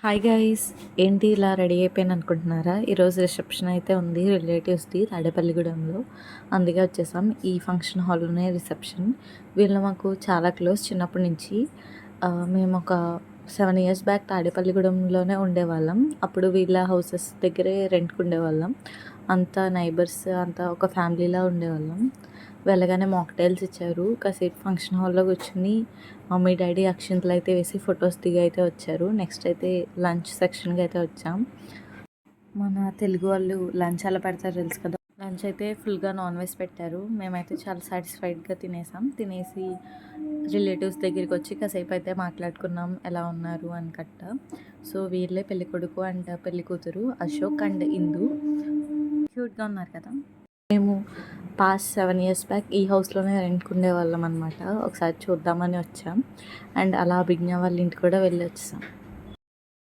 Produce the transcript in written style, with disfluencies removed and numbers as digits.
Hi guys, ఏంటి ఇలా ready అయిపోయాను అనుకుంటున్నారా? ఈరోజు రిసెప్షన్ అయితే ఉంది రిలేటివ్స్ది తాడేపల్లిగూడెంలో. అందుకే వచ్చేసాం. ఈ ఫంక్షన్ హాల్లోనే రిసెప్షన్. వీళ్ళు మాకు చాలా క్లోజ్ చిన్నప్పటి నుంచి. మేము ఒక 7 ఇయర్స్ బ్యాక్ తాడేపల్లిగూడెంలోనే ఉండేవాళ్ళం. అప్పుడు వీళ్ళ హౌసెస్ దగ్గరే రెంట్కి ఉండేవాళ్ళం. అంతా నైబర్స్, అంతా ఒక ఫ్యామిలీలా ఉండేవాళ్ళం. వెళ్ళగానే మాక్టైల్స్ ఇచ్చారు. కాసేపు ఫంక్షన్ హాల్లో కూర్చుని మమ్మీ డాడీ అక్షింతలు అయితే వేసి ఫొటోస్ దిగి అయితే వచ్చారు. నెక్స్ట్ అయితే లంచ్ సెక్షన్కి అయితే వచ్చాం. మన తెలుగు వాళ్ళు లంచ్ అలా పెడతారు తెలుసు కదా. లంచ్ అయితే ఫుల్గా నాన్ వెజ్ పెట్టారు. మేమైతే చాలా సాటిస్ఫైడ్గా తినేసి రిలేటివ్స్ దగ్గరికి వచ్చి కాసేపు అయితే మాట్లాడుకున్నాం ఎలా ఉన్నారు అని కట్ట. సో వీళ్ళే పెళ్లి కొడుకు అండ్ పెళ్లి కూతురు అశోక్ అండ్ ఇందు. క్యూట్గా ఉన్నారు కదా. మేము పాస్ట్ 7 ఇయర్స్ బ్యాక్ ఈ హౌస్లోనే రెంట్కి ఉండేవాళ్ళం అనమాట. ఒకసారి చూద్దామని వచ్చాం అండ్ అలా అభిజ్ఞ వాళ్ళ ఇంటికి కూడా వెళ్ళి వచ్చాం.